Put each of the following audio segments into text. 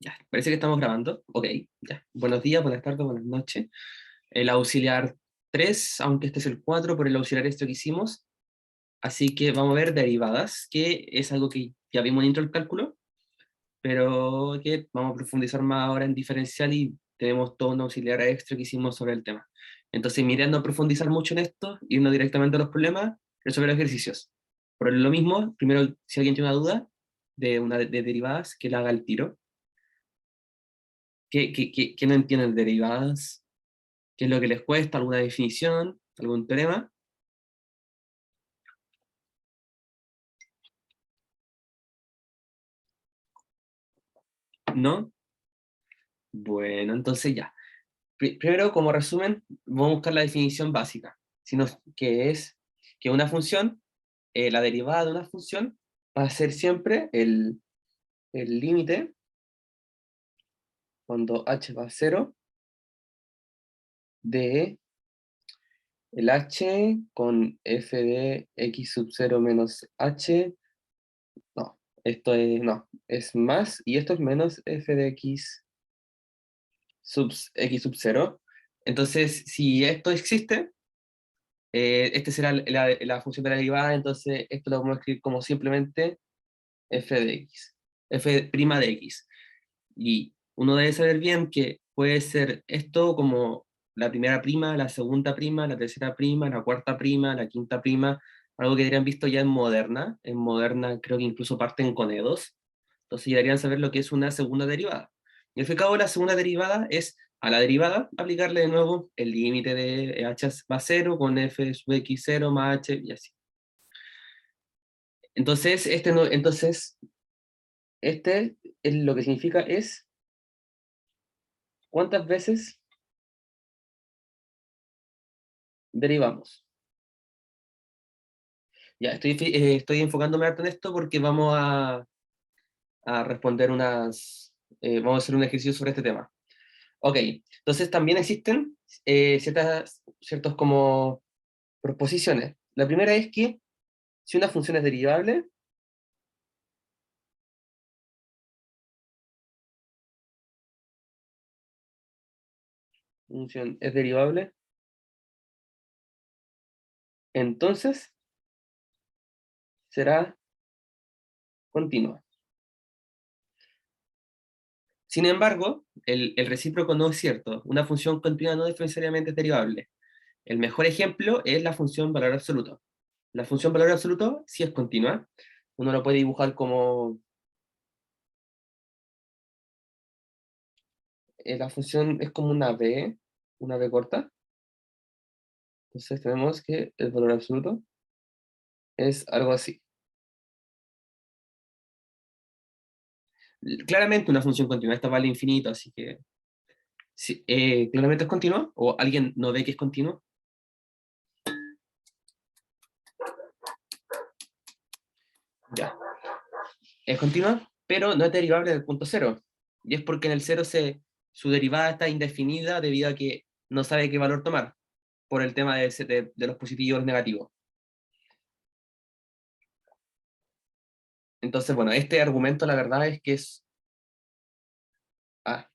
Ya, parece que estamos grabando. Ok, ya. Buenos días, buenas tardes, buenas noches. El auxiliar 3, aunque este es el 4 por el auxiliar esto que hicimos. Así que vamos a ver derivadas, que es algo que ya vimos en intro del cálculo, pero que vamos a profundizar más ahora en diferencial y tenemos todo un auxiliar extra que hicimos sobre el tema. Entonces, mirando a profundizar mucho en esto, irnos directamente a los problemas, resolver ejercicios. Por lo mismo, primero, si alguien tiene una duda de derivadas, que la haga al tiro. ¿Qué no entienden de derivadas? ¿Qué es lo que les cuesta? ¿Alguna definición? ¿Algún teorema? ¿No? Bueno, entonces ya. Primero, como resumen, vamos a buscar la definición básica, sino que es que una función, la derivada de una función, va a ser siempre el límite cuando h va a 0 de el h con f de x sub 0 menos h. No, esto es, no, es más, y esto es menos f de x sub 0. Entonces, si esto existe, este será la función de la derivada, entonces esto lo vamos a escribir como simplemente f de x, f' de x. Y uno debe saber bien que puede ser esto como la primera prima, la segunda prima, la tercera prima, la cuarta prima, la quinta prima, algo que deberían visto ya en Moderna. En Moderna creo que incluso parten con E2. Entonces ya deberían saber lo que es una segunda derivada. Y al fin y al cabo la segunda derivada es a la derivada aplicarle de nuevo el límite de h va a 0 con f sub x 0 más h y así. Entonces, este lo que significa es cuántas veces derivamos. Ya, estoy enfocándome harto en esto porque vamos a responder vamos a hacer un ejercicio sobre este tema. Ok, entonces también existen ciertos como proposiciones. La primera es que si una función es derivable, función es derivable, entonces será continua. Sin embargo, el recíproco no es cierto. Una función continua no necesariamente es derivable. El mejor ejemplo es la función valor absoluto. La función valor absoluto sí es continua. Uno lo puede dibujar como la función es como una b corta. Entonces tenemos que el valor absoluto es algo así. Claramente una función continua, esta vale infinito, así que sí, claramente es continua, o alguien no ve que es continuo. Ya, es continua, pero no es derivable del punto cero. Y es porque en el cero su derivada está indefinida debido a que no sabe qué valor tomar, por el tema de los positivos y los negativos. Entonces, bueno, este argumento la verdad es que es...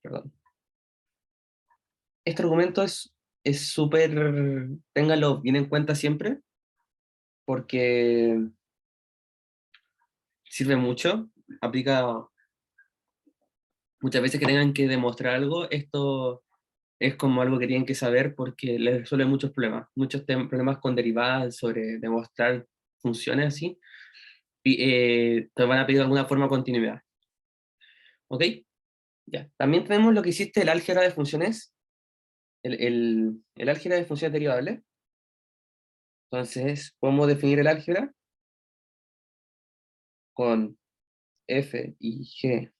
perdón. Este argumento es súper... Ténganlo bien en cuenta siempre, porque sirve mucho, aplica muchas veces que tengan que demostrar algo, esto es como algo que tienen que saber porque les resuelve muchos problemas, problemas con derivadas sobre demostrar funciones así, y te van a pedir de alguna forma continuidad. ¿Ok? Ya. También tenemos lo que hiciste, el álgebra de funciones, el álgebra de funciones derivables. Entonces, podemos definir el álgebra con f y g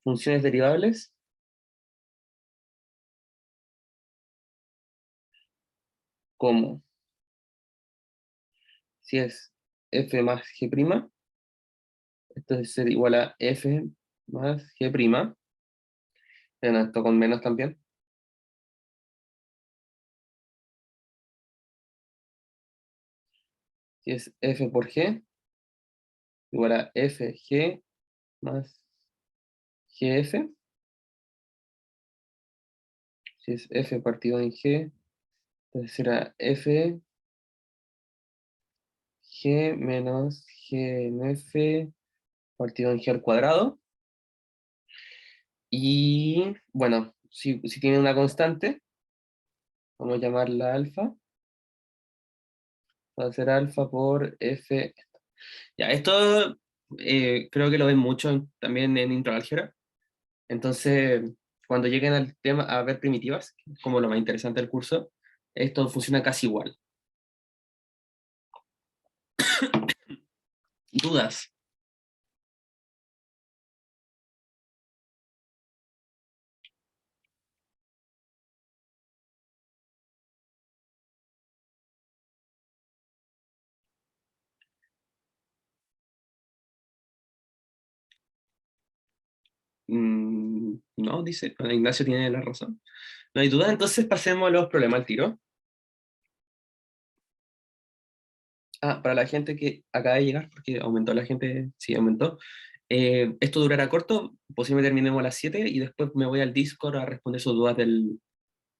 funciones derivables como si es f más g', esto debe ser igual a f más g', bueno, esto con menos también, si es f por g igual a fg más GF, si es F partido en G, entonces será F, G menos G en F partido en G al cuadrado. Y bueno, si tiene una constante, vamos a llamarla alfa, va a ser alfa por F. Ya, esto creo que lo ven mucho también en introálgebra. Entonces, cuando lleguen al tema a ver primitivas, que es como lo más interesante del curso, esto funciona casi igual. ¿Dudas? No, dice, Ignacio tiene la razón. No hay duda, entonces pasemos a los problemas al tiro. Ah, para la gente que acaba de llegar, porque aumentó la gente, sí, aumentó. Esto durará corto, posiblemente terminemos a las 7 y después me voy al Discord a responder sus dudas de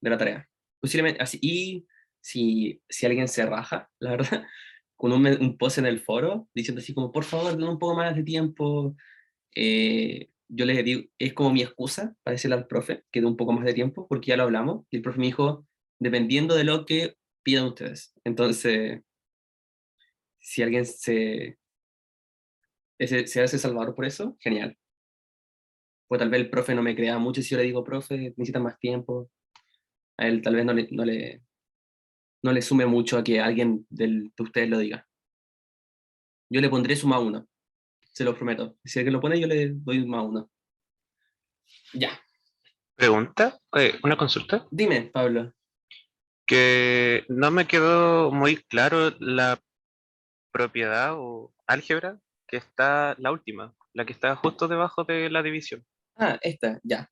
la tarea. Posiblemente así, y si alguien se raja, la verdad, con un post en el foro diciendo así como, por favor, denme un poco más de tiempo, yo les digo, es como mi excusa para decirle al profe que dé un poco más de tiempo, porque ya lo hablamos, y el profe me dijo, dependiendo de lo que pidan ustedes. Entonces, si alguien se hace salvador por eso, genial. Pues tal vez el profe no me crea mucho si yo le digo, profe, necesita más tiempo. A él tal vez no le sume mucho a que alguien de ustedes lo diga. Yo le pondré su más uno, se lo prometo. Si alguien lo pone, yo le doy un más uno. Ya. Pregunta, una consulta, Dime, Pablo. que no me quedó muy claro la propiedad o álgebra que está la última, la que está justo debajo de la división. Ah, esta, ya.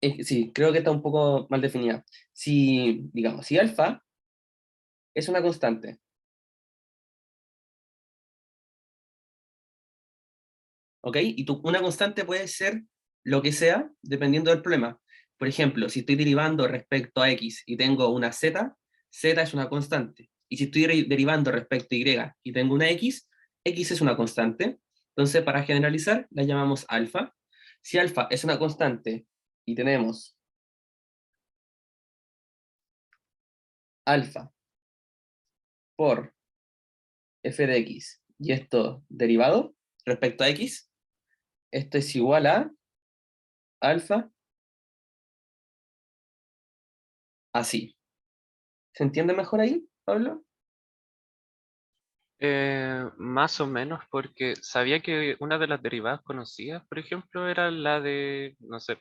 Sí, creo que está un poco mal definida. Si, digamos, si alfa es una constante, ¿ok? Y una constante puede ser lo que sea, dependiendo del problema. Por ejemplo, si estoy derivando respecto a x y tengo una z, z es una constante. Y si estoy derivando respecto a y y tengo una x es una constante. Entonces, para generalizar, la llamamos alfa. Si alfa es una constante y tenemos alfa por f de x y esto derivado respecto a x, esto es igual a alfa así. ¿Se entiende mejor ahí, Pablo? Más o menos porque sabía que una de las derivadas conocidas, por ejemplo, era la de, no sé,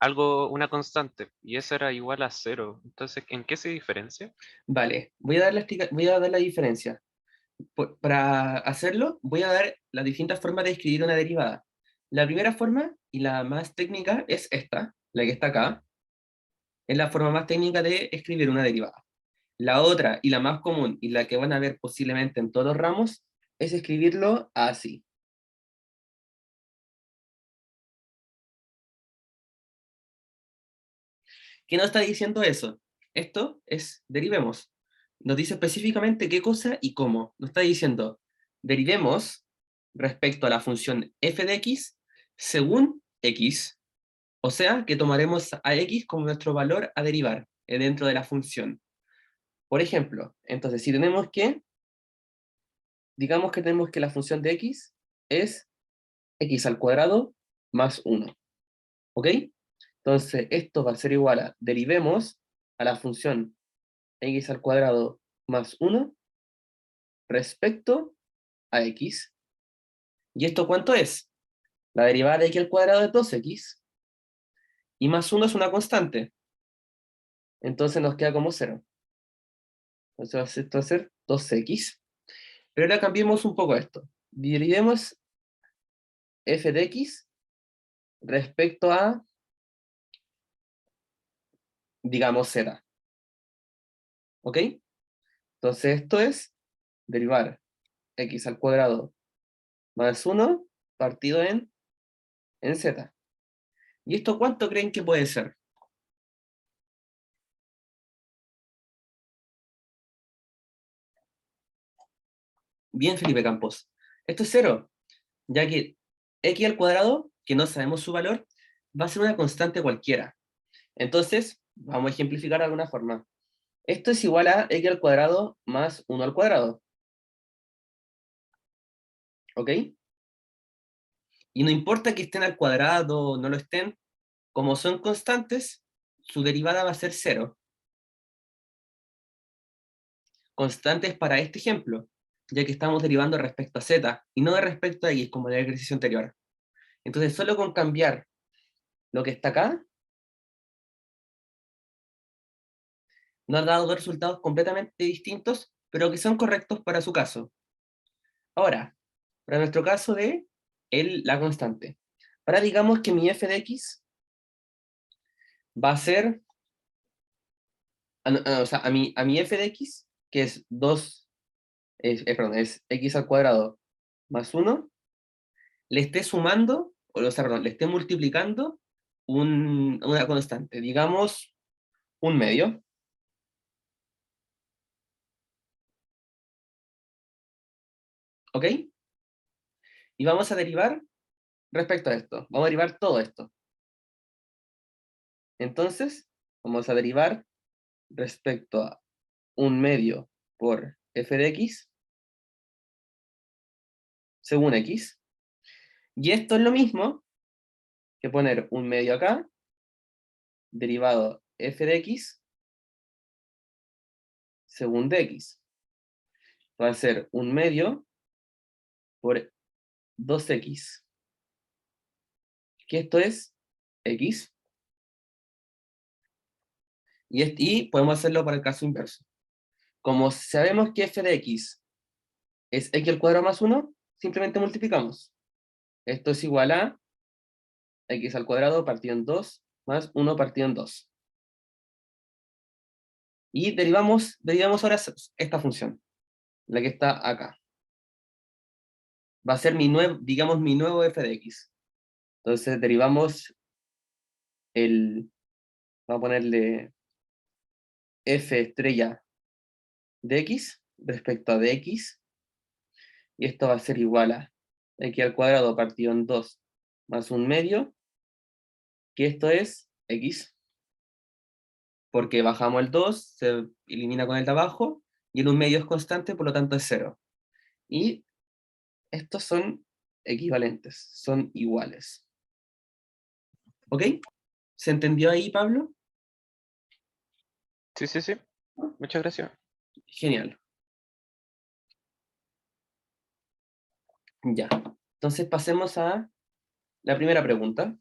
algo, una constante, y esa era igual a cero. Entonces, ¿en qué se diferencia? Vale, voy a dar la diferencia. Para hacerlo, voy a dar las distintas formas de escribir una derivada. La primera forma y la más técnica es esta, la que está acá. Es la forma más técnica de escribir una derivada. La otra y la más común y la que van a ver posiblemente en todos los ramos es escribirlo así. ¿Qué nos está diciendo eso? Esto es derivemos. Nos dice específicamente qué cosa y cómo. Nos está diciendo derivemos respecto a la función f de x según x. O sea, que tomaremos a x como nuestro valor a derivar dentro de la función. Por ejemplo, entonces si tenemos que, digamos que tenemos que la función de x es x al cuadrado más 1. ¿Ok? Entonces esto va a ser igual a derivemos a la función x al cuadrado más 1 respecto a x. ¿Y esto cuánto es? La derivada de x al cuadrado es 2x, y más 1 es una constante, entonces nos queda como 0. Entonces esto va a ser 2x. Pero ahora cambiemos un poco esto. Dividimos f de x respecto a, digamos, z. ¿Ok? Entonces esto es derivar x al cuadrado más 1 partido en z. ¿Y esto cuánto creen que puede ser? Bien, Felipe Campos. Esto es cero, ya que x al cuadrado, que no sabemos su valor, va a ser una constante cualquiera. Entonces, vamos a ejemplificar de alguna forma. Esto es igual a x al cuadrado más 1 al cuadrado. ¿Ok? Y no importa que estén al cuadrado o no lo estén, como son constantes, su derivada va a ser cero. Constantes para este ejemplo, ya que estamos derivando respecto a z y no de respecto a x, como en el ejercicio anterior. Entonces, solo con cambiar lo que está acá, nos ha dado dos resultados completamente distintos, pero que son correctos para su caso. Ahora, para nuestro caso de la constante. Ahora digamos que mi f de x va a ser, o sea, a mi f de x, que es 2, perdón, es x al cuadrado más 1, le esté sumando, o sea, perdón, le esté multiplicando una constante, digamos un medio, ¿ok? Y vamos a derivar respecto a esto, vamos a derivar todo esto. Entonces, vamos a derivar respecto a un medio por f de x según x. Y esto es lo mismo que poner un medio acá, derivado f de x según dx. Va a ser un medio por 2x, que esto es x. Y podemos hacerlo para el caso inverso. Como sabemos que f de x es x al cuadrado más 1, simplemente multiplicamos. Esto es igual a x al cuadrado partido en 2 más 1 partido en 2. Y derivamos ahora esta función, la que está acá. Va a ser digamos, mi nuevo f de x. Entonces derivamos vamos a ponerle f estrella de x respecto a dx, y esto va a ser igual a x al cuadrado partido en 2 más un medio, que esto es x, porque bajamos el 2, se elimina con el de abajo, y el 1 medio es constante, por lo tanto es 0. Y estos son equivalentes, son iguales. ¿Ok? ¿Se entendió ahí, Pablo? Sí, sí, sí. Muchas gracias. Genial. Ya. Entonces pasemos a la primera pregunta.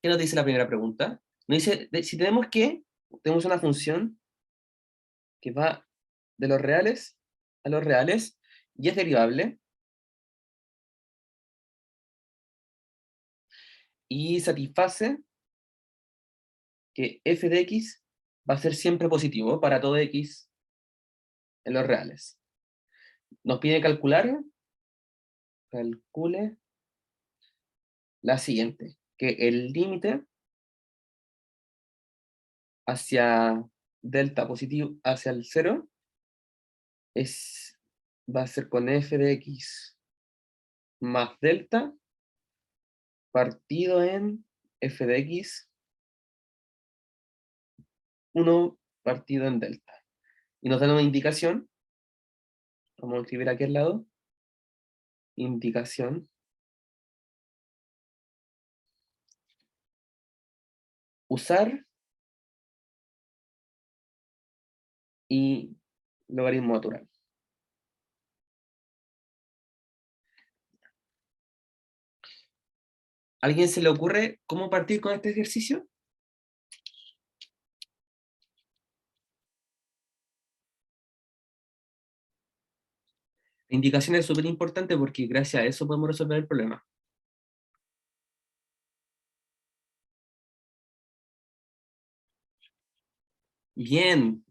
¿Qué nos dice la primera pregunta? Nos dice, si tenemos una función que va de los reales a los reales y es derivable y satisface que f de x va a ser siempre positivo para todo x en los reales. Nos pide calcule la siguiente, que el límite hacia delta positivo, hacia el 0, va a ser con f de x más delta partido en f de x 1 partido en delta. Y nos dan una indicación, vamos a escribir aquí al lado, indicación, usar y logaritmo natural. ¿A alguien se le ocurre cómo partir con este ejercicio? La indicación es súper importante porque gracias a eso podemos resolver el problema. Bien,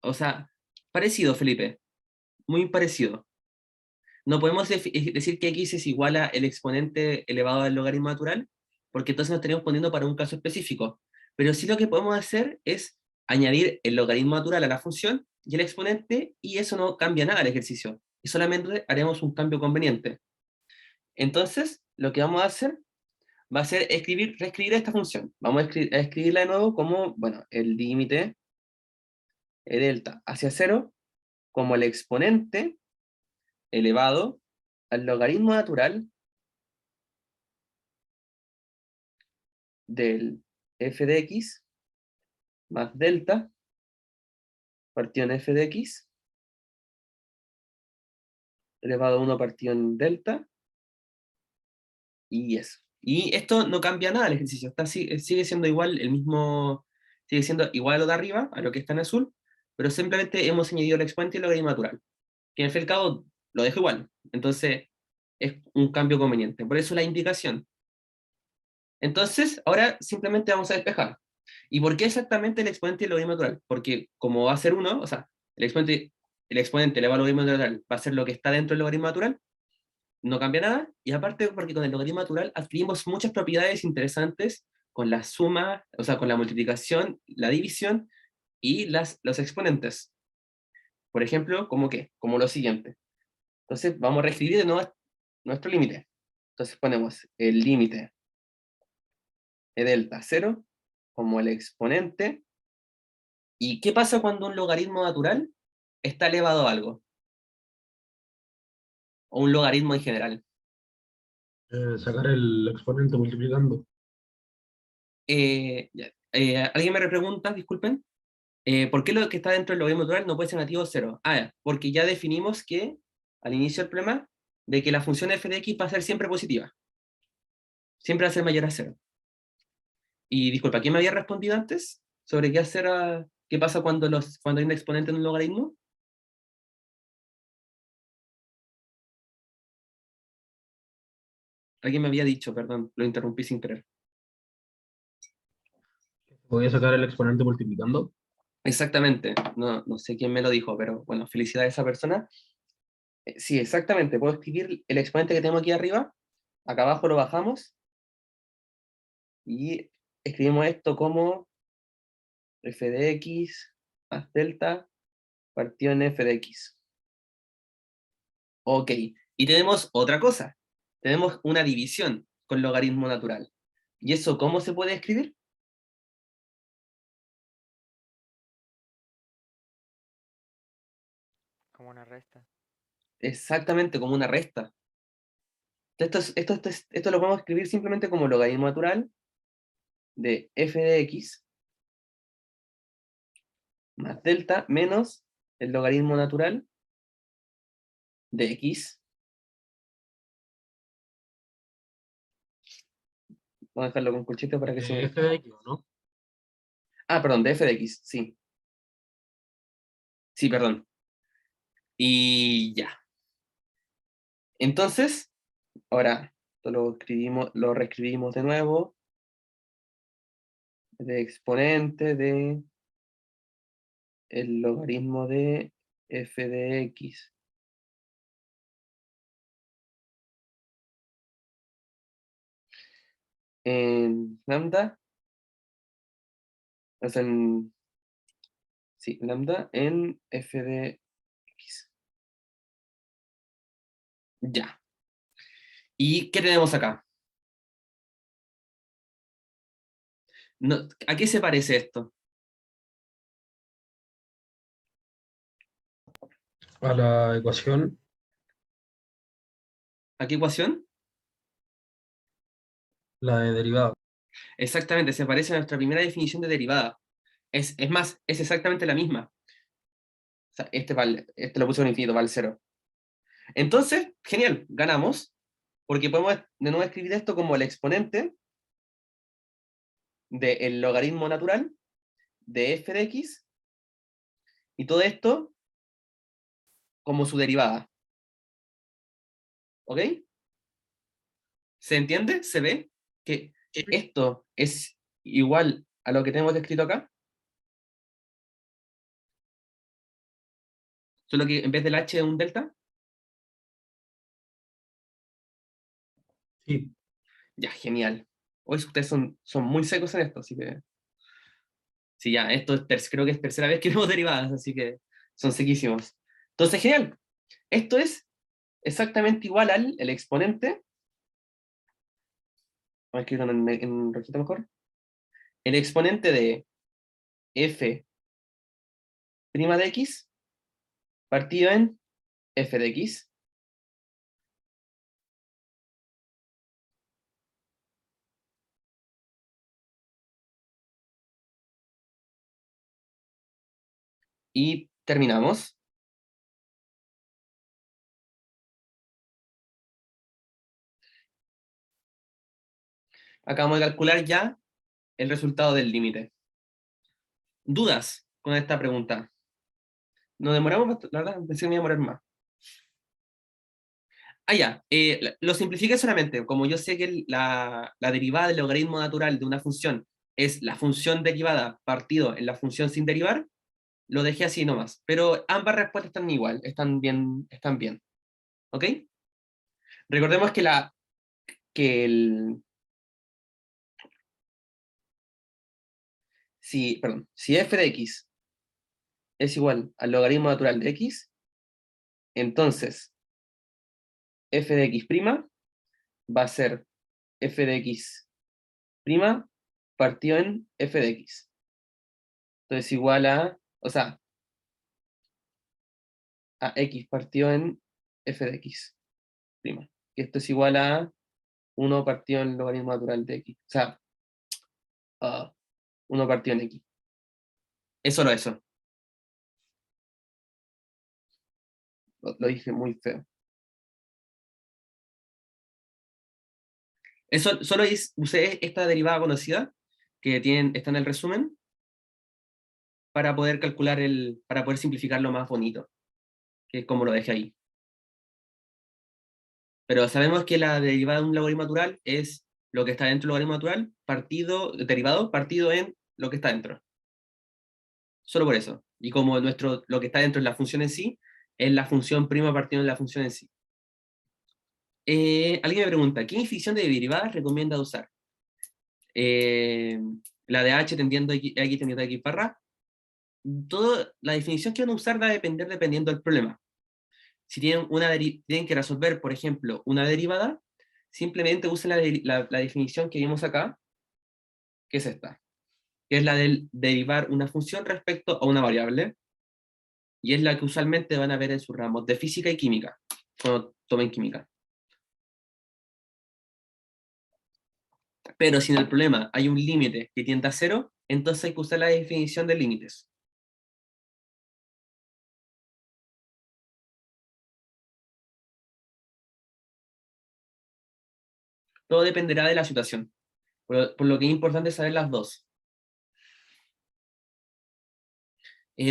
o sea, parecido, Felipe, muy parecido. No podemos decir que x es igual a el exponente elevado al logaritmo natural, porque entonces nos estaríamos poniendo para un caso específico. Pero sí lo que podemos hacer es añadir el logaritmo natural a la función y el exponente, y eso no cambia nada el ejercicio. Y solamente haremos un cambio conveniente. Entonces, lo que vamos a hacer va a ser reescribir esta función. Vamos a escribirla de nuevo como, bueno, el límite e delta hacia cero, como el exponente elevado al logaritmo natural del f de x más delta partido en f de x elevado a 1 partido en delta, y eso. Y esto no cambia nada el ejercicio, sigue siendo igual el mismo, sigue siendo igual a lo de arriba, a lo que está en azul, pero simplemente hemos añadido el exponente y el logaritmo natural, que en el fin y al cabo lo dejo igual. Entonces es un cambio conveniente. Por eso la indicación. Entonces, ahora simplemente vamos a despejar. ¿Y por qué exactamente el exponente y el logaritmo natural? Porque como va a ser uno, o sea, el exponente elevado al logaritmo natural va a ser lo que está dentro del logaritmo natural, no cambia nada, y aparte porque con el logaritmo natural adquirimos muchas propiedades interesantes con la suma, o sea, con la multiplicación, la división y los exponentes. Por ejemplo, ¿cómo qué? Como lo siguiente. Entonces, vamos a reescribir de nuevo nuestro límite. Entonces ponemos el límite de delta 0 como el exponente. ¿Y qué pasa cuando un logaritmo natural está elevado a algo? O un logaritmo en general. Sacar el exponente multiplicando. ¿Alguien me pregunta, disculpen? ¿Por qué lo que está dentro del logaritmo natural no puede ser negativo 0? Porque ya definimos que, al inicio del problema, de que la función f de x va a ser siempre positiva. Siempre va a ser mayor a 0. Y disculpa, ¿quién me había respondido antes? Sobre qué pasa cuando hay un exponente en un logaritmo. Alguien me había dicho, perdón, lo interrumpí sin querer. Podía sacar el exponente multiplicando. Exactamente, no sé quién me lo dijo, pero bueno, felicidades a esa persona. Sí, exactamente, puedo escribir el exponente que tengo aquí arriba, acá abajo lo bajamos, y escribimos esto como f de x más delta partido en f de x. Ok, y tenemos otra cosa, tenemos una división con logaritmo natural. ¿Y eso cómo se puede escribir? Como una resta. Exactamente como una resta. Esto lo podemos escribir simplemente como logaritmo natural de f de x más delta menos el logaritmo natural de x. Vamos a dejarlo con colchito para que se me... F de X, ¿no? Perdón, de f de x, sí. Sí, perdón. Y ya. Entonces, ahora esto lo reescribimos de nuevo. De exponente de el logaritmo de f de x. En lambda, o sea, sí, lambda en f de x. Ya. ¿Y qué tenemos acá? ¿A qué se parece esto? A la ecuación, ¿A qué ecuación? la de derivada. Exactamente, se parece a nuestra primera definición de derivada. Es más, es exactamente la misma. O sea, este lo puse en infinito, vale 0. Entonces, genial, ganamos, porque podemos de nuevo escribir esto como el exponente del logaritmo natural de f de x, y todo esto como su derivada. ¿Ok? ¿Se entiende? ¿Se ve? Que esto es igual a lo que tenemos escrito acá, solo que en vez del h es un delta. Sí, Ya, genial. Hoy ustedes son muy secos en esto, así que... Sí, ya, esto es creo que es tercera vez que vemos derivadas, así que son sequísimos. Entonces, genial. Esto es exactamente igual al el exponente. Vamos a escribirlo en rojito mejor. El exponente de f' de x partido en f de x. Y terminamos. Acabamos de calcular ya el resultado del límite. ¿Dudas con esta pregunta? Nos demoramos, la verdad, pensé que me iba a demorar más. Ah, ya, lo simplifiqué solamente, como yo sé que la derivada del logaritmo natural de una función es la función derivada partido en la función sin derivar, lo dejé así nomás. Pero ambas respuestas están igual, están bien, están bien. ¿Ok? Recordemos que el, si f de x es igual al logaritmo natural de x, entonces f de x' va a ser f de x' partido en f de x. Entonces igual a, o sea, a x partido en f de x'. Que esto es igual a 1 partido en logaritmo natural de x. O sea, 1 partido en x. Es solo eso. Lo dije muy feo. Eso, solo usé esta derivada conocida que está en el resumen para poder para poder simplificarlo más bonito, que es como lo dejé ahí. Pero sabemos que la derivada de un logaritmo natural es lo que está dentro del logaritmo natural, derivado partido en lo que está dentro. Solo por eso. Y como lo que está dentro es la función en sí, es la función prima partiendo de la función en sí. Alguien me pregunta, ¿qué definición de derivadas recomienda usar? La de h tendiendo a x tendiendo a x barra. La definición que van a usar va a depender dependiendo del problema. Si tienen que resolver, por ejemplo, una derivada, simplemente usen la definición que vimos acá, que es esta, que es la del derivar una función respecto a una variable, y es la que usualmente van a ver en sus ramos de física y química, cuando tomen química. Pero si en el problema hay un límite que tiende a cero, entonces hay que usar la definición de límites. Todo dependerá de la situación, por lo que es importante saber las dos.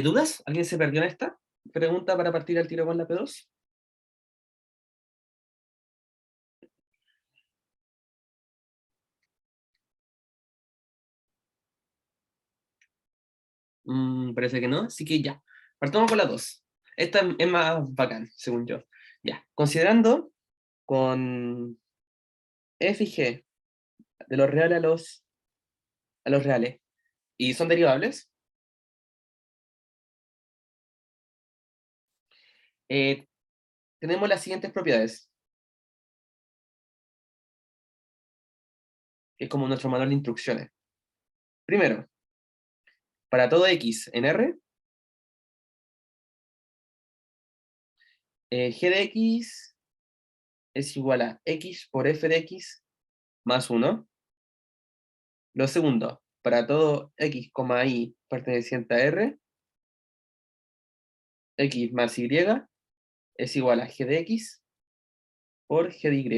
¿Dudas? ¿Alguien se perdió en esta pregunta para partir al tiro con la P2? Parece que no, así que ya. Partamos con la 2. Esta es más bacán, según yo. Ya, considerando con f y g de los reales a los reales, y son derivables, eh, tenemos las siguientes propiedades, que es como nuestro manual de instrucciones. Primero, para todo x en R, g de x es igual a x por f de x más 1. Lo segundo, para todo x, y perteneciente a R, x más y es igual a g de x por g de y.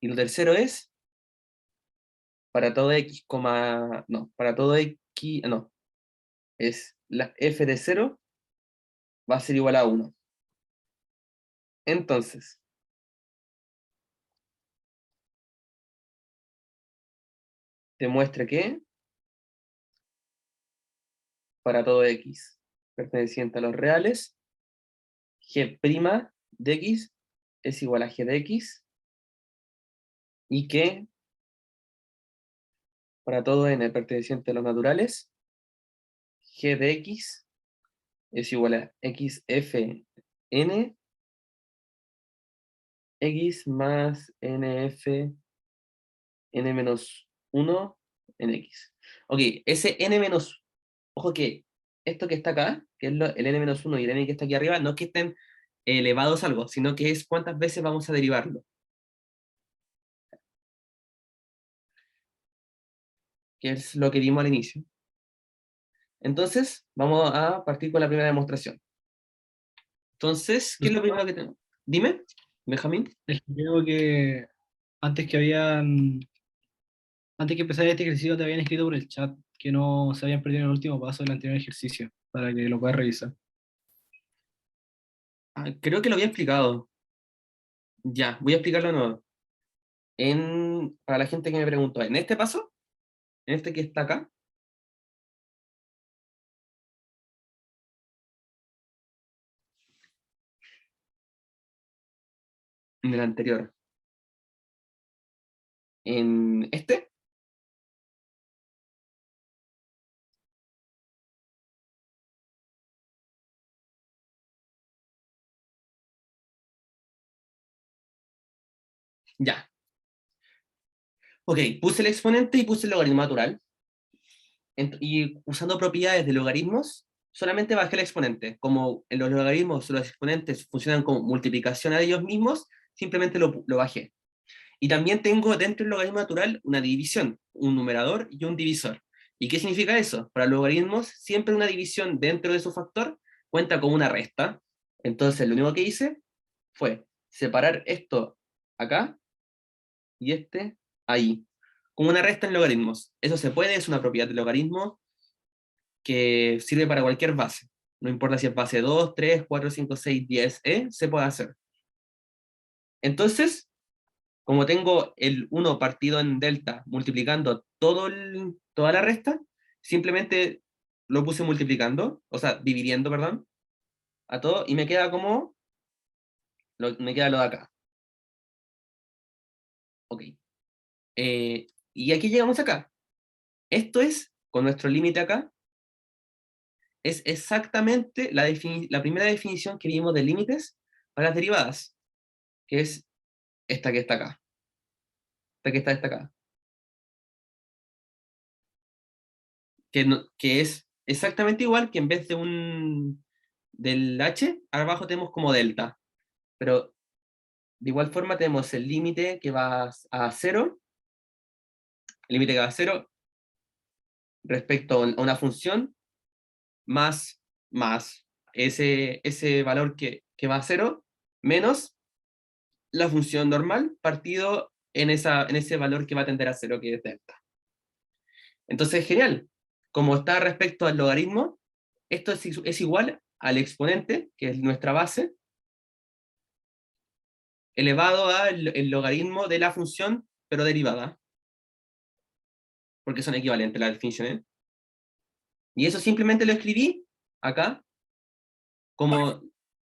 Y lo tercero es, para todo x, no, para todo x, no, es la f de 0 va a ser igual a 1. Entonces, demuestra que para todo x perteneciente a los reales, g' de x es igual a g de x y que para todo n perteneciente a los naturales, g de x es igual a xf n x más nf n menos 1 en x. Ok, ese n menos, ojo que esto que está acá, que es el n menos 1 y el n que está aquí arriba, no es que estén elevados a algo, sino que es cuántas veces vamos a derivarlo. Que es lo que vimos al inicio. Entonces, vamos a partir con la primera demostración. Entonces, ¿qué es lo primero que tenemos? Dime, Benjamín. Es que creo que antes que habían, antes que empezara este ejercicio te habían escrito por el chat que no se habían perdido en el último paso del anterior ejercicio, para que lo puedas revisar. Creo que lo había explicado. Ya, voy a explicarlo de nuevo. Para la gente que me preguntó, en este paso, en este que está acá, en el anterior, en este, ya. Ok, puse el exponente y puse el logaritmo natural. Y usando propiedades de logaritmos, solamente bajé el exponente. Como en los logaritmos los exponentes funcionan como multiplicación a ellos mismos, simplemente lo bajé. Y también tengo dentro del logaritmo natural una división, un numerador y un divisor. ¿Y qué significa eso? Para los logaritmos, siempre una división dentro de su factor cuenta como una resta. Entonces lo único que hice fue separar esto acá y este ahí, como una resta en logaritmos. Eso se puede, es una propiedad del logaritmo que sirve para cualquier base. No importa si es base 2, 3, 4, 5, 6, 10, se puede hacer. Entonces, como tengo el 1 partido en delta multiplicando toda la resta, simplemente lo puse multiplicando, o sea, dividiendo, perdón, a todo, y me queda como, me queda lo de acá. Ok. Y aquí llegamos acá. Esto es, con nuestro límite acá, es exactamente la primera definición que vimos de límites para las derivadas, que es esta que está acá. Esta que está destacada. Que es exactamente igual que en vez de del h, abajo tenemos como delta. Pero de igual forma tenemos el límite que va a 0, el límite que va a 0 respecto a una función más ese valor que va a 0 menos la función normal partido en ese valor que va a tender a 0, que es delta. Entonces, genial. Como está respecto al logaritmo, esto es igual al exponente, que es nuestra base, elevado al el logaritmo de la función, pero derivada, porque son equivalentes las definiciones. Y eso simplemente lo escribí acá, como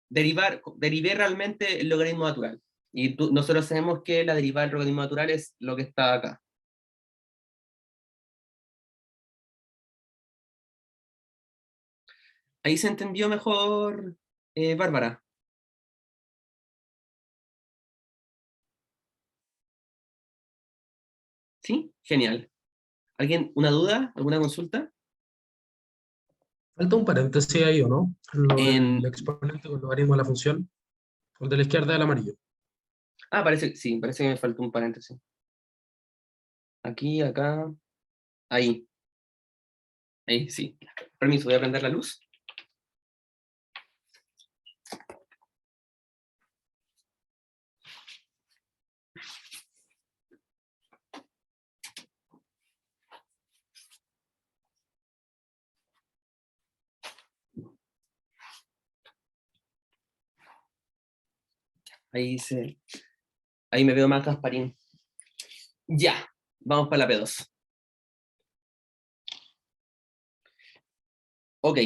derivé realmente el logaritmo natural. Y nosotros sabemos que la derivada del logaritmo natural es lo que está acá. Ahí se entendió mejor, Bárbara. ¿Sí? Genial. ¿Alguien, una duda? ¿Alguna consulta? Falta un paréntesis ahí, ¿o no? Lo del En, exponente con logaritmo de la función. El de la izquierda del amarillo. sí, parece que me faltó un paréntesis. Aquí, acá, ahí. Ahí, sí. Permiso, voy a prender la luz. Ahí me veo más Gasparín. Ya, vamos para la P2. Ok,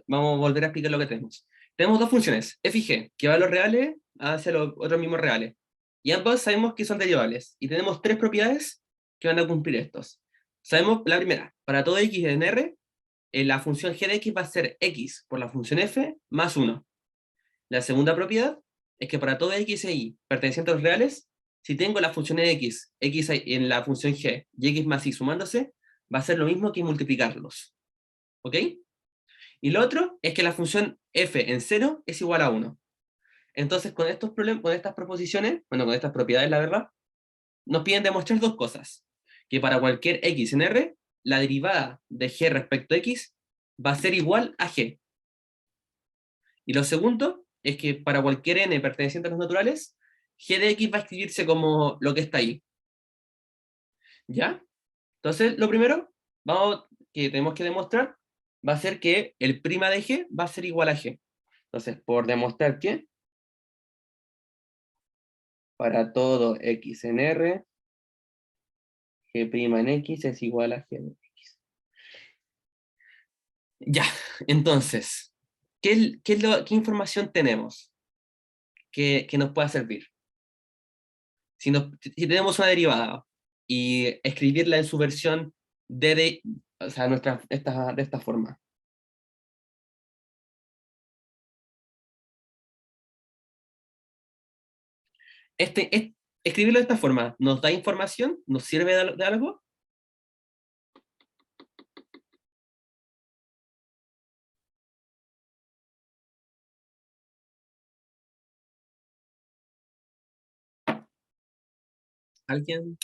vamos a volver a explicar lo que tenemos. Tenemos dos funciones, f y g, que van los reales hacia los otros mismos reales. Y ambos sabemos que son derivables. Y tenemos tres propiedades que van a cumplir estos. Sabemos la primera, para todo x en R, la función g de x va a ser x por la función f más 1. La segunda propiedad es que para todo x e y pertenecientes a los reales, si tengo la función x en la función g y x más y sumándose, va a ser lo mismo que multiplicarlos. ¿Ok? Y lo otro es que la función f en 0 es igual a 1. Entonces, con estos problemas, con estas proposiciones, bueno, con estas propiedades, la verdad, nos piden demostrar dos cosas. Que para cualquier x en R, la derivada de g respecto a x va a ser igual a g. Y lo segundo es que para cualquier n perteneciente a los naturales, g de x va a escribirse como lo que está ahí. ¿Ya? Entonces, lo primero que tenemos que demostrar va a ser que el prima de g va a ser igual a g. Entonces, por demostrar que para todo x en R, g' en x es igual a g de x. Ya, entonces, ¿qué información tenemos que nos pueda servir? Si tenemos una derivada y escribirla en su versión o sea, de esta forma. Escribirlo de esta forma, ¿nos da información? ¿Nos sirve de algo? ¿Alguien?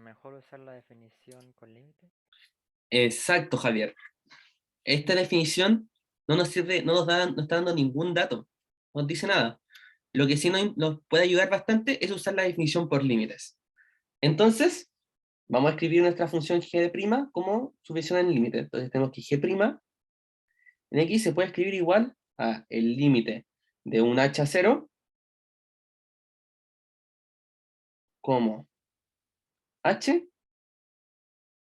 Mejor usar la definición con límite. Exacto, Javier. Esta definición no nos sirve, no está dando ningún dato, no nos dice nada. Lo que sí nos puede ayudar bastante es usar la definición por límites. Entonces, vamos a escribir nuestra función g de prima como su versión en límite. Entonces tenemos que g' en x se puede escribir igual a el límite de un h a 0 como h,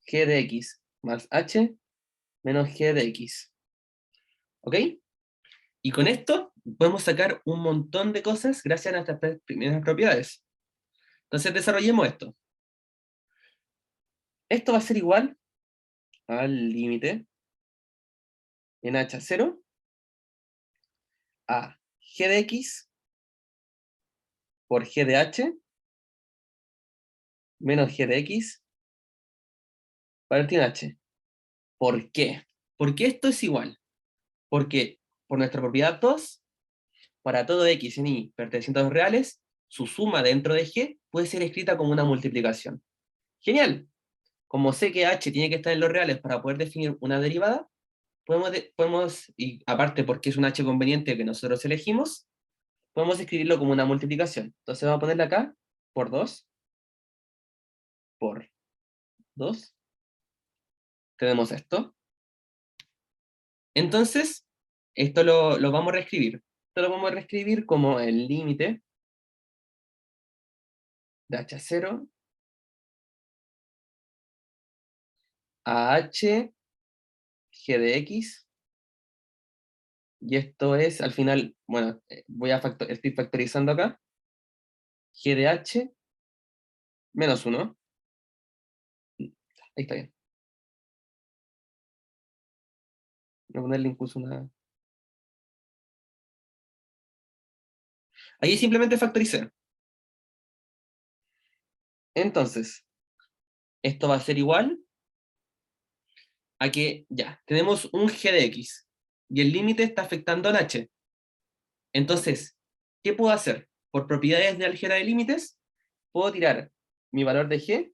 g de x más h menos g de x. ¿Ok? Y con esto podemos sacar un montón de cosas gracias a nuestras primeras propiedades. Entonces desarrollemos esto. Esto va a ser igual al límite en h a 0 a g de x por g de h menos g de x partido en h. ¿Por qué? Porque esto es igual. Porque por nuestra propiedad 2, para todo x en y perteneciente a los reales, su suma dentro de g puede ser escrita como una multiplicación. ¡Genial! Como sé que h tiene que estar en los reales para poder definir una derivada, y aparte porque es un h conveniente que nosotros elegimos, podemos escribirlo como una multiplicación. Entonces vamos a ponerle acá por 2, por 2. Tenemos esto. Entonces, esto lo vamos a reescribir. Esto lo vamos a reescribir como el límite de h a 0 a h g de x. Y esto es, al final, bueno, estoy factorizando acá. G de h menos 1. Ahí está bien. Voy a ponerle incluso una... Ahí simplemente factoricé. Entonces, esto va a ser igual a que, ya, tenemos un g de x, y el límite está afectando al h. Entonces, ¿qué puedo hacer? Por propiedades de álgebra de límites, puedo tirar mi valor de g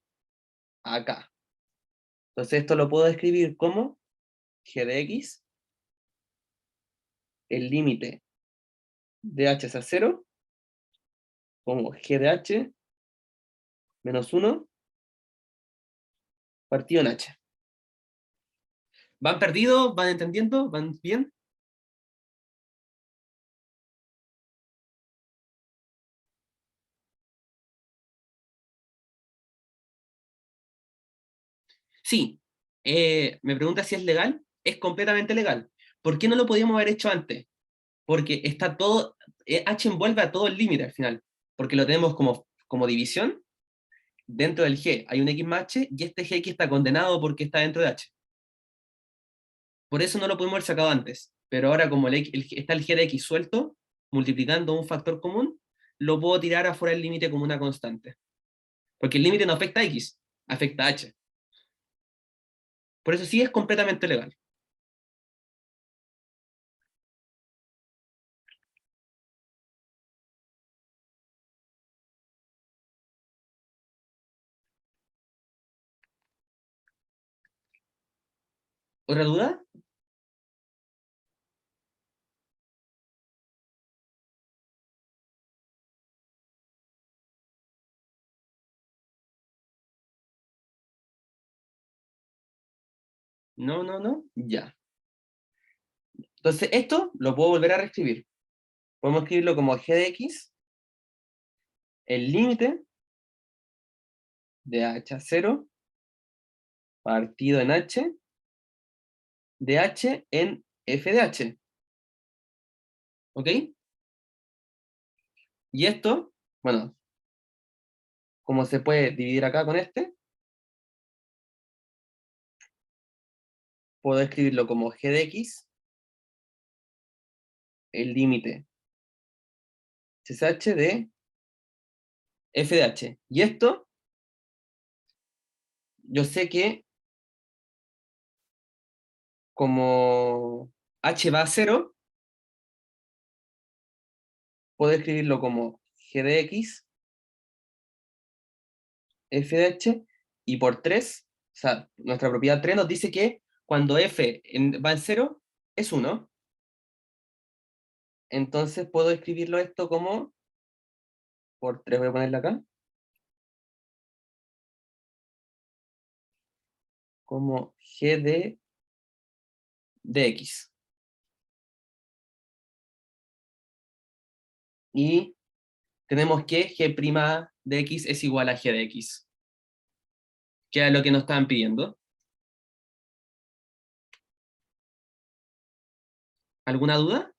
acá. Entonces esto lo puedo escribir como g de x, el límite de h es a 0, como g de h menos 1 partido en h. ¿Van perdidos? ¿Van entendiendo? ¿Van bien? Sí. Me pregunta si es legal. Es completamente legal. ¿Por qué no lo podíamos haber hecho antes? Porque está todo, h envuelve a todo el límite al final, porque lo tenemos como división dentro del g. Hay un x más h, y este gx está condenado porque está dentro de h. Por eso no lo pudimos haber sacado antes, pero ahora como está el g de x suelto, multiplicando un factor común, lo puedo tirar afuera del límite como una constante. Porque el límite no afecta a x, afecta a h. Por eso sí es completamente legal. ¿Otra duda? No, no, no. Ya. Entonces esto lo puedo volver a reescribir. Podemos escribirlo como g de x, el límite de h a 0, partido en h, de h en f de h. ¿Ok? Y esto, bueno, como se puede dividir acá con este, puedo escribirlo como g de x, el límite sh de f de h. Y esto, yo sé que como h va a 0, puedo escribirlo como g de x, f de h, y por 3, o sea, nuestra propiedad 3 nos dice que cuando f va en 0, es 1. Entonces puedo escribirlo esto como, por 3 voy a ponerlo acá, como g de x. Y tenemos que g' de x es igual a g de x, que es lo que nos estaban pidiendo. ¿Alguna duda?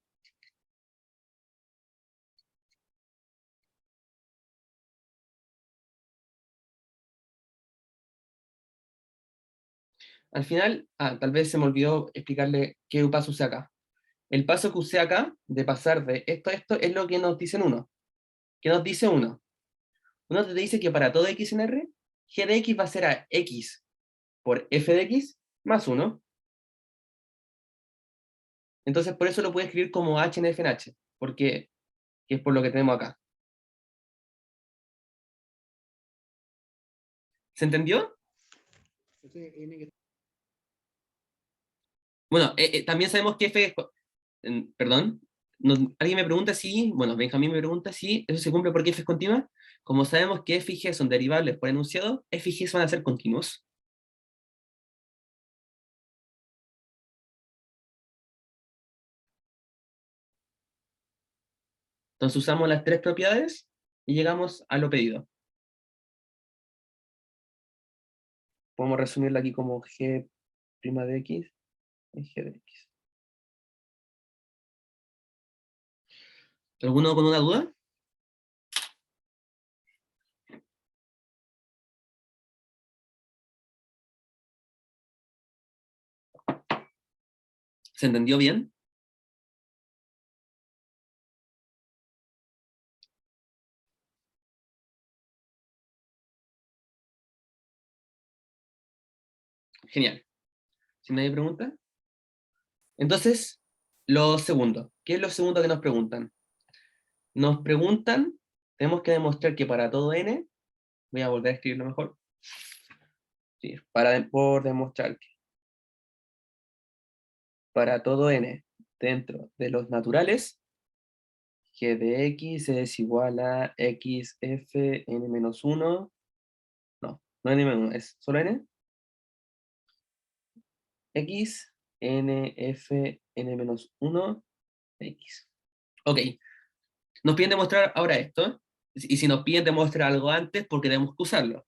Al final, tal vez se me olvidó explicarle qué paso usé acá. El paso que usé acá, de pasar de esto a esto, es lo que nos dicen uno. ¿Qué nos dice uno? Uno te dice que para todo x en R, g de x va a ser a x por f de x más 1. Entonces por eso lo puedes escribir como h en f en h, porque que es por lo que tenemos acá. ¿Se entendió? Bueno, también sabemos que f es... Perdón, alguien me pregunta si, bueno, Benjamín me pregunta si eso se cumple porque f es continua. Como sabemos que f y g son derivables por enunciado, f y g van a ser continuos. Entonces usamos las tres propiedades y llegamos a lo pedido. Podemos resumirlo aquí como g' de x es g de x. ¿Alguno con una duda? ¿Se entendió bien? Genial. ¿Si nadie pregunta? Entonces, lo segundo. ¿Qué es lo segundo que nos preguntan? Nos preguntan, tenemos que demostrar que para todo n, voy a volver a escribirlo mejor, sí, por demostrar que para todo n dentro de los naturales, g de x es igual a xf n menos 1, no n menos 1, es solo n, x n f n menos 1 x. Ok, nos piden demostrar ahora esto, y si nos piden demostrar algo antes, porque tenemos que usarlo.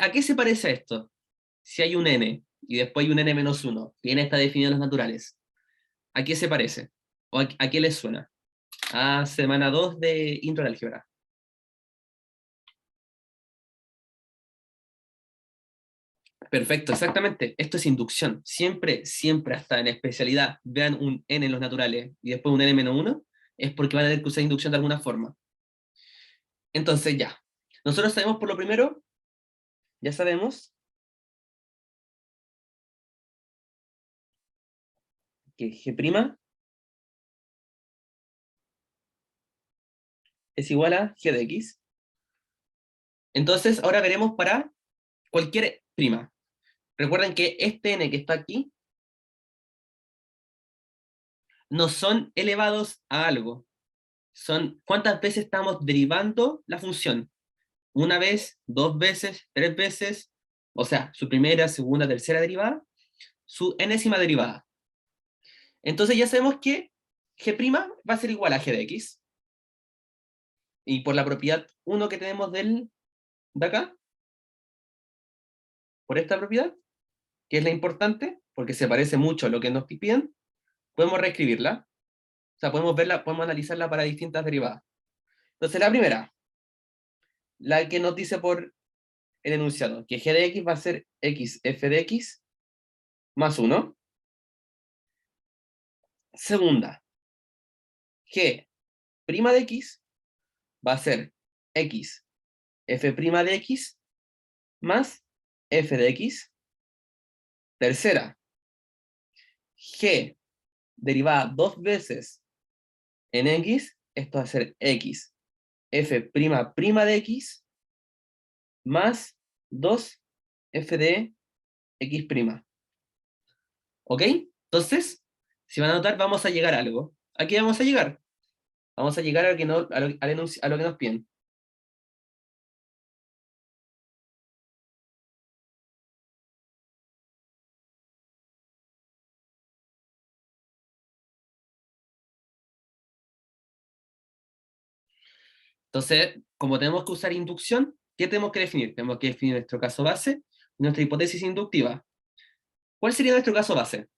¿A qué se parece esto? Si hay un n, y después hay un n menos 1, y n está definido en los naturales, ¿a qué se parece? ¿O a qué les suena? a semana 2 de intro de álgebra. Perfecto, exactamente. Esto es inducción. Siempre, siempre, hasta en especialidad, vean un n en los naturales y después un n-1, es porque van a tener que usar inducción de alguna forma. Entonces ya. Nosotros sabemos por lo primero, ya sabemos que G' es igual a G de X. Entonces ahora veremos para cualquier prima. Recuerden que este n que está aquí no son elevados a algo. Son cuántas veces estamos derivando la función. Una vez, dos veces, tres veces, o sea, su primera, segunda, tercera derivada, su enésima derivada. Entonces ya sabemos que G' va a ser igual a G de X. Y por la propiedad 1 que tenemos de acá, por esta propiedad, que es la importante, porque se parece mucho a lo que nos piden, podemos reescribirla. O sea, podemos verla, podemos analizarla para distintas derivadas. Entonces la primera, la que nos dice por el enunciado, que G de X va a ser X f de X más 1. Segunda, G' de X va a ser X f' de X más f de X. Tercera, G derivada dos veces en X, esto va a ser X f' de X más 2 f de X'. ¿Ok? Entonces, si van a notar, vamos a llegar a algo. ¿A qué vamos a llegar? Vamos a llegar a, que no, a lo que nos piden. Entonces, como tenemos que usar inducción, ¿qué tenemos que definir? Tenemos que definir nuestro caso base y nuestra hipótesis inductiva. ¿Cuál sería nuestro caso base?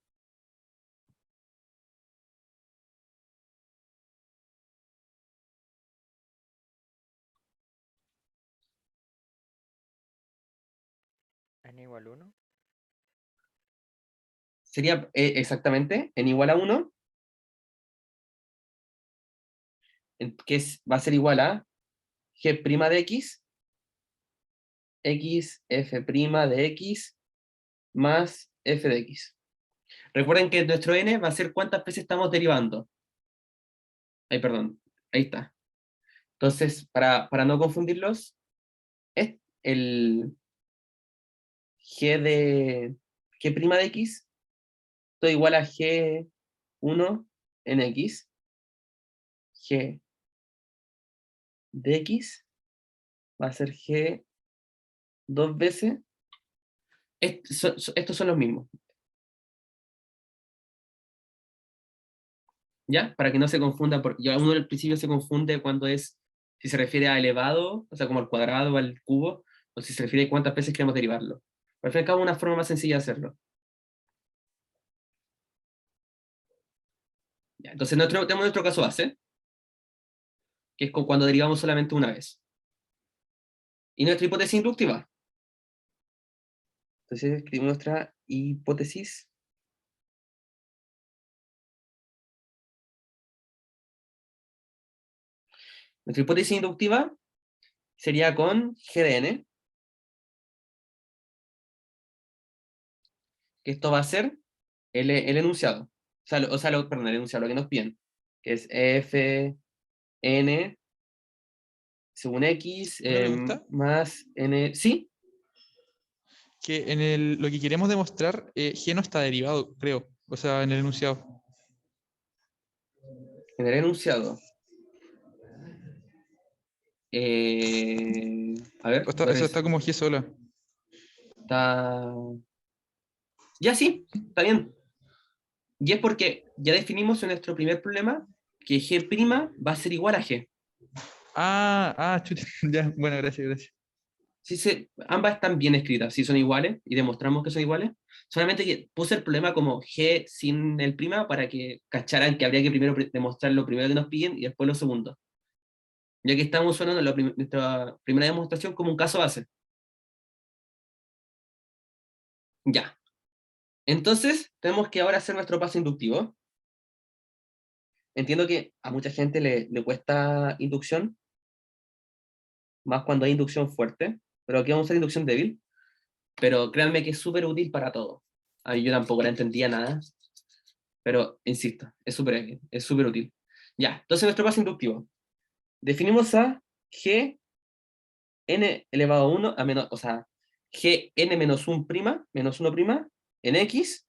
N igual 1. Sería exactamente n igual a 1, va a ser igual a G' de X, X f' de X más f de X. Recuerden que nuestro n va a ser cuántas veces estamos derivando. Ay, perdón, ahí está. Entonces, para no confundirlos, es el G' de X, todo igual a G1 en X, G de X va a ser G dos veces. Estos son los mismos. ¿Ya? Para que no se confunda, porque ya uno al principio se confunde cuando si se refiere a elevado, o sea, como al cuadrado o al cubo, o si se refiere a cuántas veces queremos derivarlo. Al fin y al cabo, una forma más sencilla de hacerlo. Ya, entonces tenemos nuestro caso base, que es cuando derivamos solamente una vez. Y nuestra hipótesis inductiva. Entonces escribimos nuestra hipótesis. Nuestra hipótesis inductiva sería con G de n, que esto va a ser el enunciado. Perdón, el enunciado, lo que nos piden, que es f n según x Una pregunta, más n. ¿Sí? que lo que queremos demostrar, G no está derivado, creo, o sea, en el enunciado. En el enunciado. A ver, O sea, está como G sola. está. Ya sí, está bien. Y es porque ya definimos en nuestro primer problema que G' va a ser igual a G. Chuta, ya, bueno, gracias. ambas están bien escritas, sí son iguales, y demostramos que son iguales, solamente que puse el problema como G sin el prima para que cacharan que habría que primero demostrar lo primero que nos piden y después lo segundo. Ya que estamos usando nuestra primera demostración como un caso base. Ya. Entonces, tenemos que ahora hacer nuestro paso inductivo. Entiendo que a mucha gente le cuesta inducción, más cuando hay inducción fuerte, pero aquí vamos a hacer inducción débil, pero créanme que es súper útil para todo. A mí yo tampoco la entendía nada, pero insisto, es súper útil. Ya, entonces nuestro paso inductivo. Definimos a G n elevado a 1, a menos, o sea, Gn menos 1 prima, menos 1 prima, en X,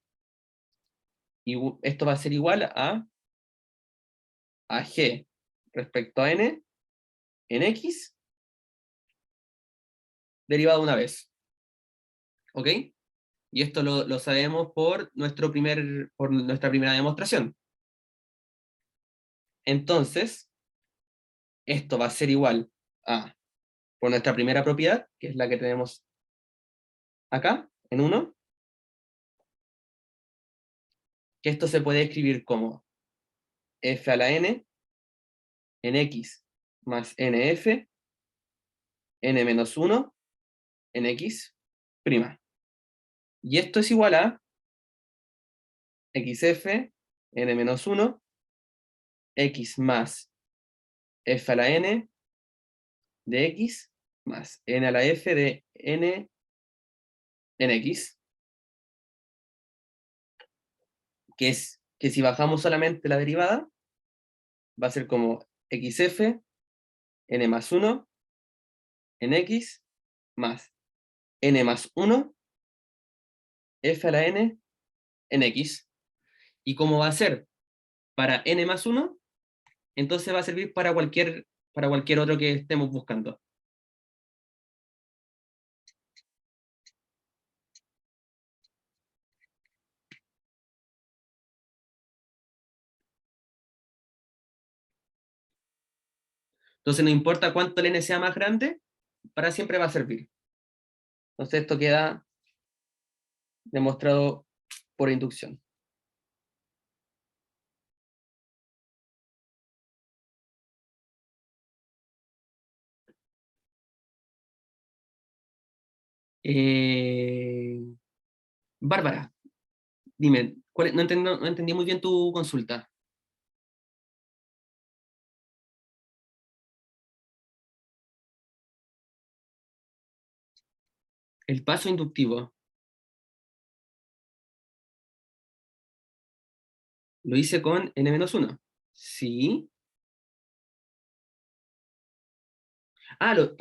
y esto va a ser igual a G respecto a N en X derivado una vez. ¿Ok? Y esto lo sabemos por nuestra primera demostración. Entonces, esto va a ser igual a, por nuestra primera propiedad, que es la que tenemos acá, en 1, que esto se puede escribir como f a la n en x más nf, n menos 1 en x prima. Y esto es igual a xf, n menos 1, x más f a la n de x más n a la f de n en x, que es que si bajamos solamente la derivada, va a ser como xf, n más 1 en x más n más 1, f a la n en x. ¿Y cómo va a ser? Para n más 1, entonces va a servir para cualquier otro que estemos buscando. Entonces no importa cuánto el n sea más grande, para siempre va a servir. Entonces esto queda demostrado por inducción. Bárbara, dime, no entendí muy bien tu consulta. El paso inductivo. Lo hice con n-1. Sí. Ah, le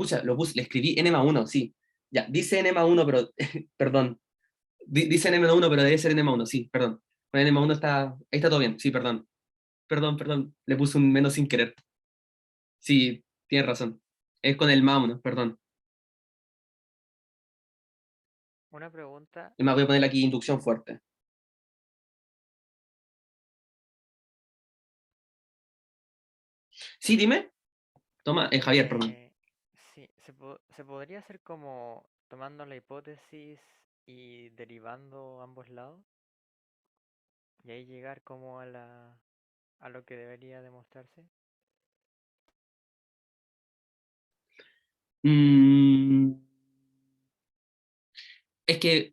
escribí n más 1, sí. Ya, dice n más 1, pero, perdón. Dice n menos 1, pero debe ser n más 1, sí, perdón. Con n más 1 ahí está todo bien, sí, perdón. Perdón, le puse un menos sin querer. Sí, tienes razón. Es con el más 1, perdón. Una pregunta, Y me voy a poner aquí inducción fuerte. Sí, dime. Toma, Javier, perdón. sí, se podría hacer como tomando la hipótesis y derivando ambos lados y ahí llegar como a lo que debería demostrarse. Mm, es que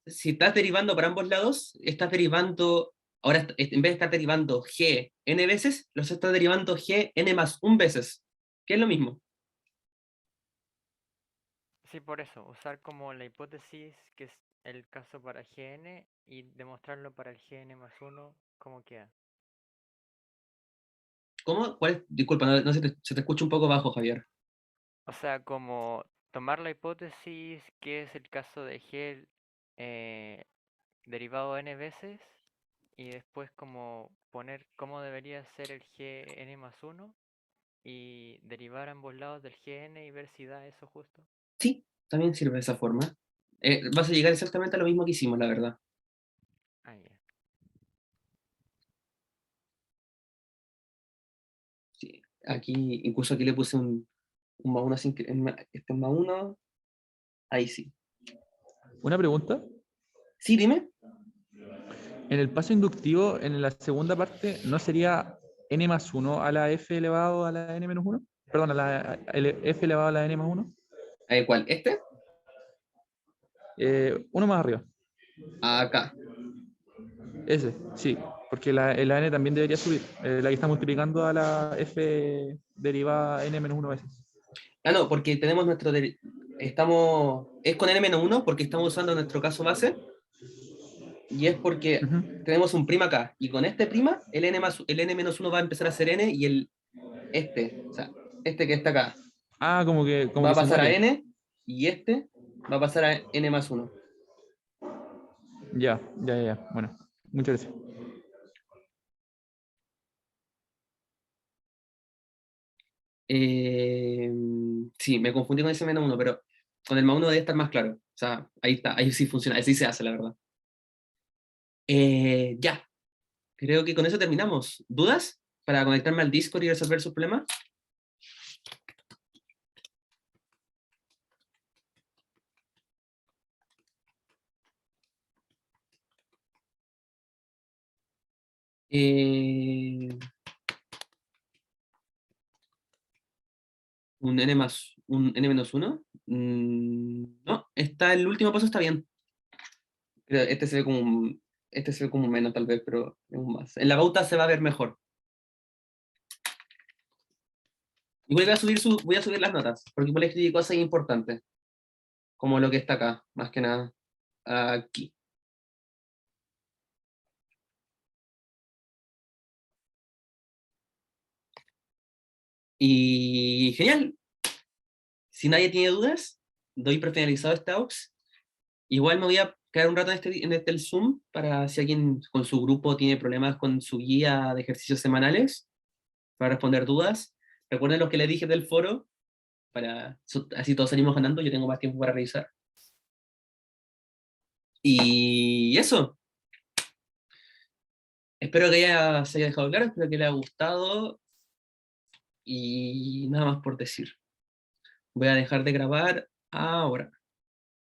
si estás derivando para ambos lados, estás derivando, ahora en vez de estar derivando g n veces, los estás derivando g n más 1 veces, que es lo mismo. Sí, por eso, usar como la hipótesis que es el caso para Gn y demostrarlo para el Gn más 1, ¿cómo queda? ¿Cómo? ¿Cuál? Disculpa, no se te escucha un poco bajo, Javier. O sea, como tomar la hipótesis que es el caso de G derivado n veces y después como poner cómo debería ser el Gn más 1 y derivar ambos lados del Gn y ver si da eso justo. Sí, también sirve de esa forma. Vas a llegar exactamente a lo mismo que hicimos, la verdad. Ah, ya. Sí. Incluso aquí le puse un más 1 este es más 1, Ahí sí. Una pregunta. Sí, dime. En el paso inductivo, en la segunda parte, ¿no sería n más 1 a la f elevado a la n menos 1? Perdón, f elevado a la n más 1. ¿Cuál? ¿Este? Uno más arriba. Acá. Ese, sí. Porque la n también debería subir. La que está multiplicando a la f derivada n menos 1 veces. Ah, no, porque tenemos nuestro... es con n-1 porque estamos usando nuestro caso base. Y es porque Ujú. tenemos un prima acá. Y con este prima, el n-1 va a empezar a ser n y o sea, este que está acá, Ah, como va a que se pasar a muere. n y este va a pasar a n más 1. Ya. Bueno, muchas gracias. Sí, me confundí con ese menos 1, pero con el más 1 debe estar más claro. O sea, ahí está, ahí sí funciona, así se hace, la verdad. Ya, creo que con eso terminamos. ¿Dudas para conectarme al Discord y resolver sus problemas? Eh, un n menos 1. No, el último paso está bien. Este se ve como un menos tal vez, pero es un más. En la pauta se va a ver mejor. Y voy a subir las notas, porque igual escribí cosas importantes, como lo que está acá, más que nada, aquí. Y genial. Si nadie tiene dudas, doy por finalizado este AUX. Igual me voy a quedar un rato en este el Zoom para si alguien con su grupo tiene problemas con su guía de ejercicios semanales, para responder dudas. Recuerden lo que les dije del foro, así todos salimos ganando, yo tengo más tiempo para revisar. Y eso. Espero que se haya dejado claro, espero que les haya gustado. Y nada más por decir. Voy a dejar de grabar ahora.